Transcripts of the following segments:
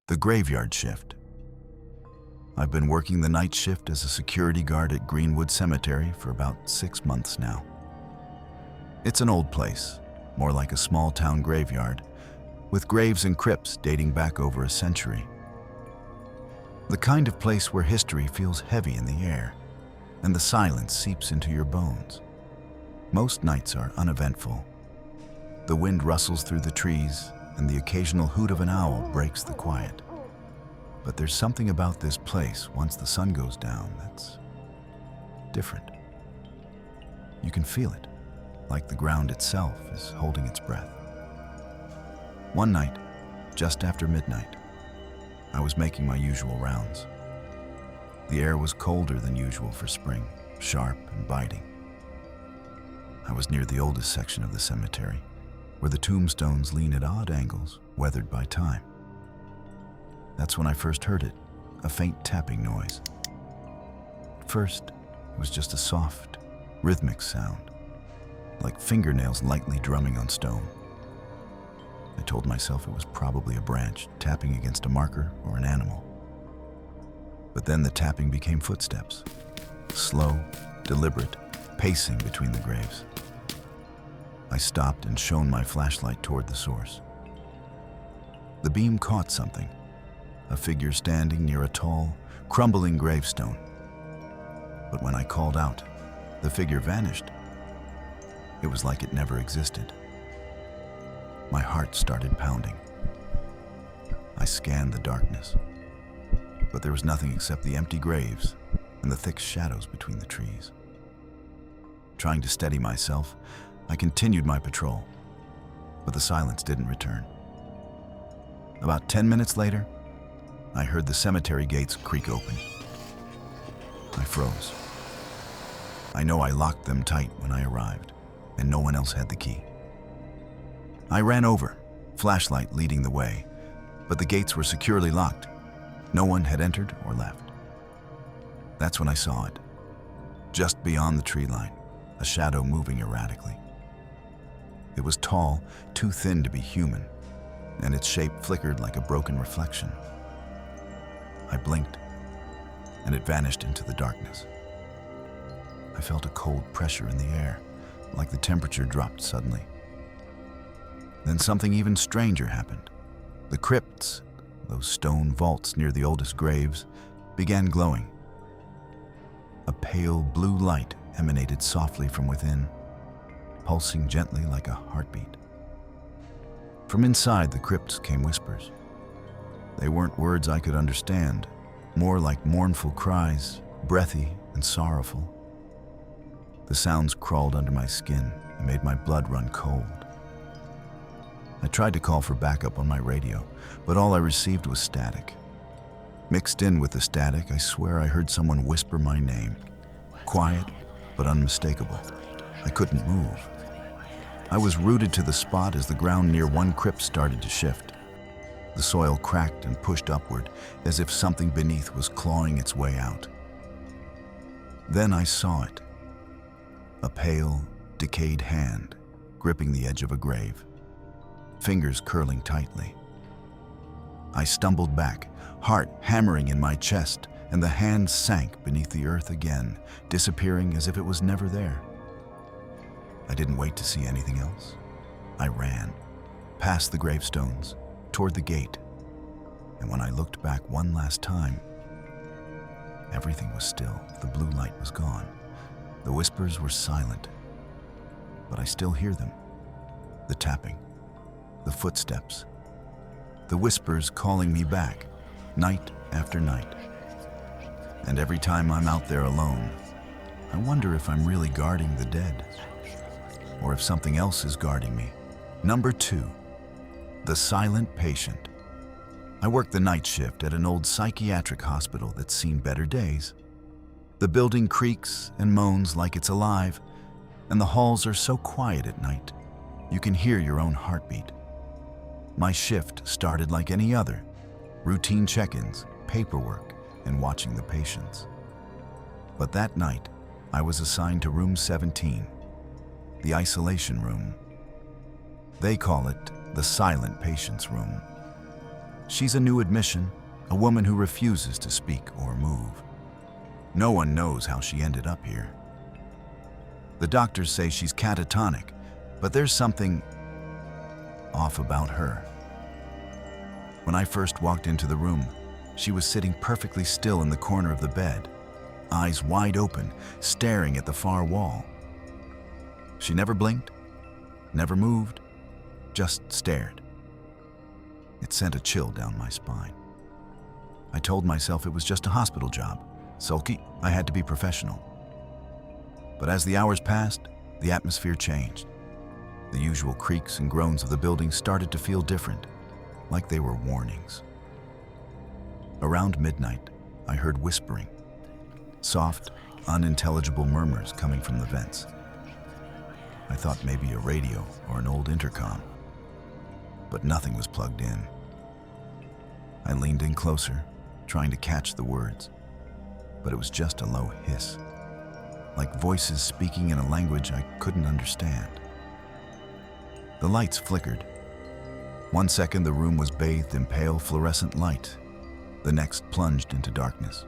The graveyard shift. I've been working the night shift as a security guard at Greenwood Cemetery for about 6 months now. It's an old place, more like a small town graveyard, with graves and crypts dating back over a century. The kind of place where history feels heavy in the air, and the silence seeps into your bones. Most nights are uneventful. The wind rustles through the trees, and the occasional hoot of an owl breaks the quiet. But there's something about this place once the sun goes down that's different. You can feel it, like the ground itself is holding its breath. One night, just after midnight, I was making my usual rounds. The air was colder than usual for spring, sharp and biting. I was near the oldest section of the cemetery, where the tombstones lean at odd angles, weathered by time. That's when I first heard it, a faint tapping noise. At first, it was just a soft, rhythmic sound, like fingernails lightly drumming on stone. I told myself it was probably a branch tapping against a marker or an animal. But then the tapping became footsteps, slow, deliberate, pacing between the graves. I stopped and shone my flashlight toward the source. The beam caught something, a figure standing near a tall, crumbling gravestone. But when I called out, the figure vanished. It was like it never existed. My heart started pounding. I scanned the darkness, but there was nothing except the empty graves and the thick shadows between the trees. Trying to steady myself, I continued my patrol, but the silence didn't return. About 10 minutes later, I heard the cemetery gates creak open. I froze. I know I locked them tight when I arrived, and no one else had the key. I ran over, flashlight leading the way, but the gates were securely locked. No one had entered or left. That's when I saw it. Just beyond the tree line, a shadow moving erratically. It was tall, too thin to be human, and its shape flickered like a broken reflection. I blinked, and it vanished into the darkness. I felt a cold pressure in the air, like the temperature dropped suddenly. Then something even stranger happened. The crypts, those stone vaults near the oldest graves, began glowing. A pale blue light emanated softly from within, pulsing gently like a heartbeat. From inside the crypts came whispers. They weren't words I could understand, more like mournful cries, breathy and sorrowful. The sounds crawled under my skin and made my blood run cold. I tried to call for backup on my radio, but all I received was static. Mixed in with the static, I swear I heard someone whisper my name. Quiet, but unmistakable. I couldn't move. I was rooted to the spot as the ground near one crypt started to shift. The soil cracked and pushed upward, as if something beneath was clawing its way out. Then I saw it. A pale, decayed hand gripping the edge of a grave, fingers curling tightly. I stumbled back, heart hammering in my chest, and the hand sank beneath the earth again, disappearing as if it was never there. I didn't wait to see anything else. I ran, past the gravestones, toward the gate, and when I looked back one last time, everything was still. The blue light was gone. The whispers were silent, but I still hear them. The tapping, the footsteps, the whispers calling me back, night after night. And every time I'm out there alone, I wonder if I'm really guarding the dead, or if something else is guarding me. Number 2, the silent patient. I work the night shift at an old psychiatric hospital that's seen better days. The building creaks and moans like it's alive, and the halls are so quiet at night, you can hear your own heartbeat. My shift started like any other, routine check-ins, paperwork, and watching the patients. But that night, I was assigned to room 17, the isolation room. They call it the silent patient's room. She's a new admission, a woman who refuses to speak or move. No one knows how she ended up here. The doctors say she's catatonic, but there's something off about her. When I first walked into the room, she was sitting perfectly still in the corner of the bed, eyes wide open, staring at the far wall. She never blinked, never moved, just stared. It sent a chill down my spine. I told myself it was just a hospital job. Sulky, I had to be professional. But as the hours passed, the atmosphere changed. The usual creaks and groans of the building started to feel different, like they were warnings. Around midnight, I heard whispering, soft, unintelligible murmurs coming from the vents. I thought maybe a radio or an old intercom, but nothing was plugged in. I leaned in closer, trying to catch the words, but it was just a low hiss, like voices speaking in a language I couldn't understand. The lights flickered. 1 second the room was bathed in pale fluorescent light, the next plunged into darkness.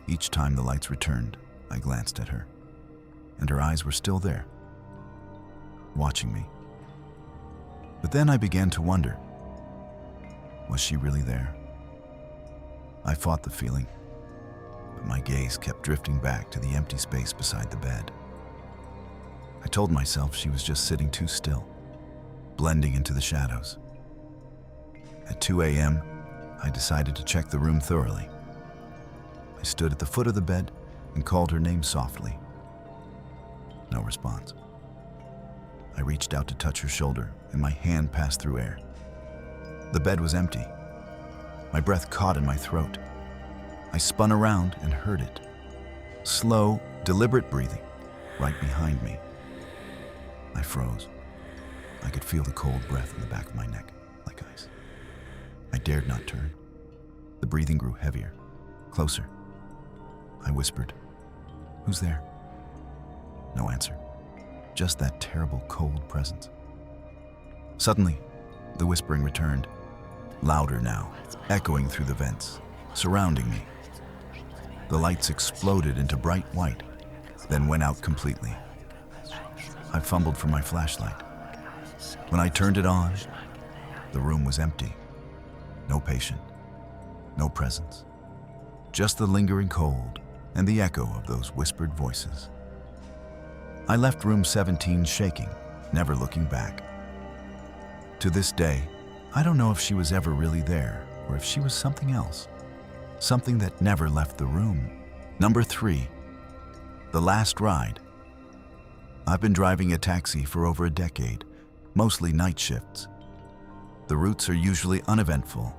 Each time the lights returned, I glanced at her, and her eyes were still there, watching me. But then I began to wonder, was she really there? I fought the feeling, but my gaze kept drifting back to the empty space beside the bed. I told myself she was just sitting too still, blending into the shadows. At 2 a.m., I decided to check the room thoroughly. I stood at the foot of the bed and called her name softly. No response. I reached out to touch her shoulder, and my hand passed through air. The bed was empty. My breath caught in my throat. I spun around and heard it. Slow, deliberate breathing, right behind me. I froze. I could feel the cold breath in the back of my neck, like ice. I dared not turn. The breathing grew heavier, closer. I whispered, "Who's there?" No answer. Just that terrible, cold presence. Suddenly, the whispering returned, louder now, echoing through the vents, surrounding me. The lights exploded into bright white, then went out completely. I fumbled for my flashlight. When I turned it on, the room was empty. No patient, no presence. Just the lingering cold and the echo of those whispered voices. I left room 17 shaking, never looking back. To this day, I don't know if she was ever really there or if she was something else, something that never left the room. Number 3, the last ride. I've been driving a taxi for over a decade, mostly night shifts. The routes are usually uneventful,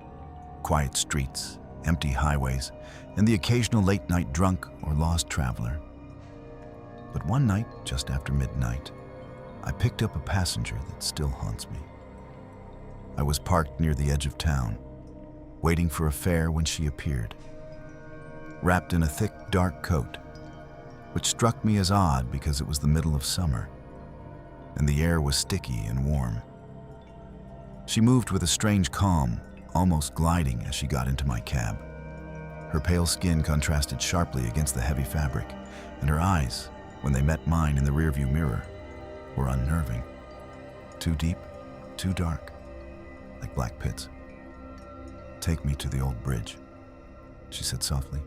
quiet streets, empty highways, and the occasional late-night drunk or lost traveler. But one night, just after midnight, I picked up a passenger that still haunts me. I was parked near the edge of town, waiting for a fare when she appeared. Wrapped in a thick, dark coat, which struck me as odd because it was the middle of summer, and the air was sticky and warm. She moved with a strange calm, almost gliding as she got into my cab. Her pale skin contrasted sharply against the heavy fabric, and her eyes, when they met mine in the rearview mirror, were unnerving. Too deep, too dark, like black pits. "Take me to the old bridge," she said softly,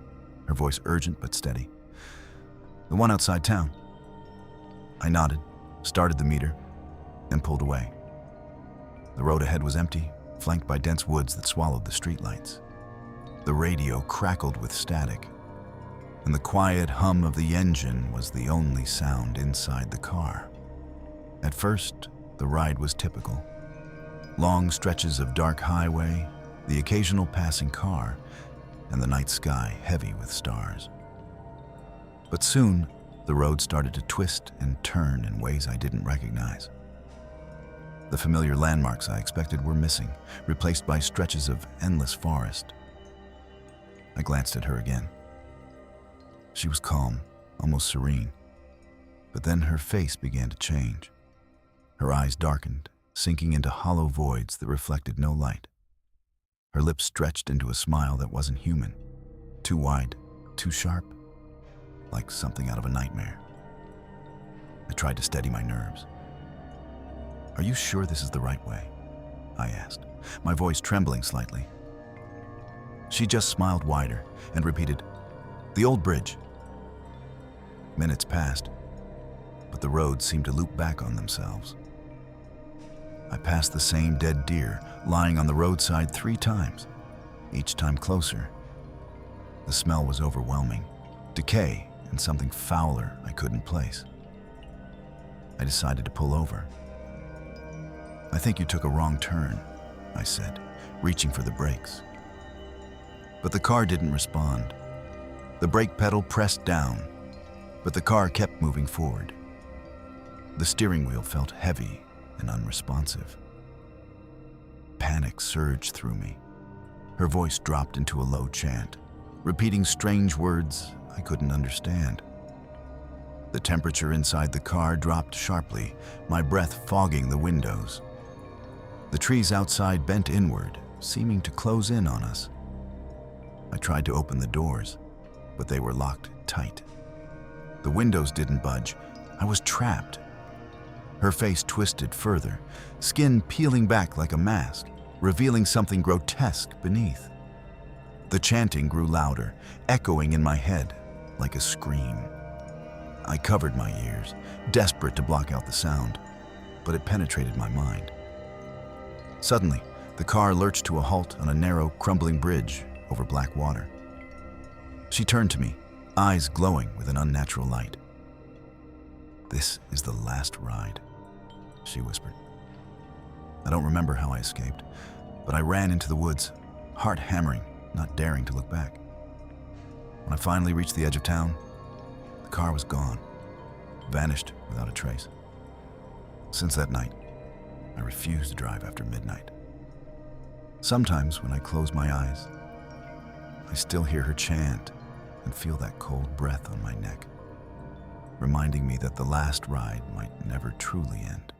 her voice urgent but steady. "The one outside town." I nodded, started the meter, and pulled away. The road ahead was empty, flanked by dense woods that swallowed the streetlights. The radio crackled with static, and the quiet hum of the engine was the only sound inside the car. At first, the ride was typical. Long stretches of dark highway, the occasional passing car, and the night sky heavy with stars. But soon, the road started to twist and turn in ways I didn't recognize. The familiar landmarks I expected were missing, replaced by stretches of endless forest. I glanced at her again. She was calm, almost serene, but then her face began to change. Her eyes darkened, sinking into hollow voids that reflected no light. Her lips stretched into a smile that wasn't human. Too wide, too sharp, like something out of a nightmare. I tried to steady my nerves. "Are you sure this is the right way?" I asked, my voice trembling slightly. She just smiled wider and repeated, "The old bridge." Minutes passed, but the roads seemed to loop back on themselves. I passed the same dead deer lying on the roadside 3 times, each time closer. The smell was overwhelming, decay and something fouler I couldn't place. I decided to pull over. "I think you took a wrong turn," I said, reaching for the brakes. But the car didn't respond. The brake pedal pressed down, but the car kept moving forward. The steering wheel felt heavy and unresponsive. Panic surged through me. Her voice dropped into a low chant, repeating strange words I couldn't understand. The temperature inside the car dropped sharply, my breath fogging the windows. The trees outside bent inward, seeming to close in on us. I tried to open the doors, but they were locked tight. The windows didn't budge. I was trapped. Her face twisted further, skin peeling back like a mask, revealing something grotesque beneath. The chanting grew louder, echoing in my head like a scream. I covered my ears, desperate to block out the sound, but it penetrated my mind. Suddenly, the car lurched to a halt on a narrow, crumbling bridge over black water. She turned to me, eyes glowing with an unnatural light. "This is the last ride," she whispered. I don't remember how I escaped, but I ran into the woods, heart hammering, not daring to look back. When I finally reached the edge of town, the car was gone, vanished without a trace. Since that night, I refuse to drive after midnight. Sometimes when I close my eyes, I still hear her chant and feel that cold breath on my neck, reminding me that the last ride might never truly end.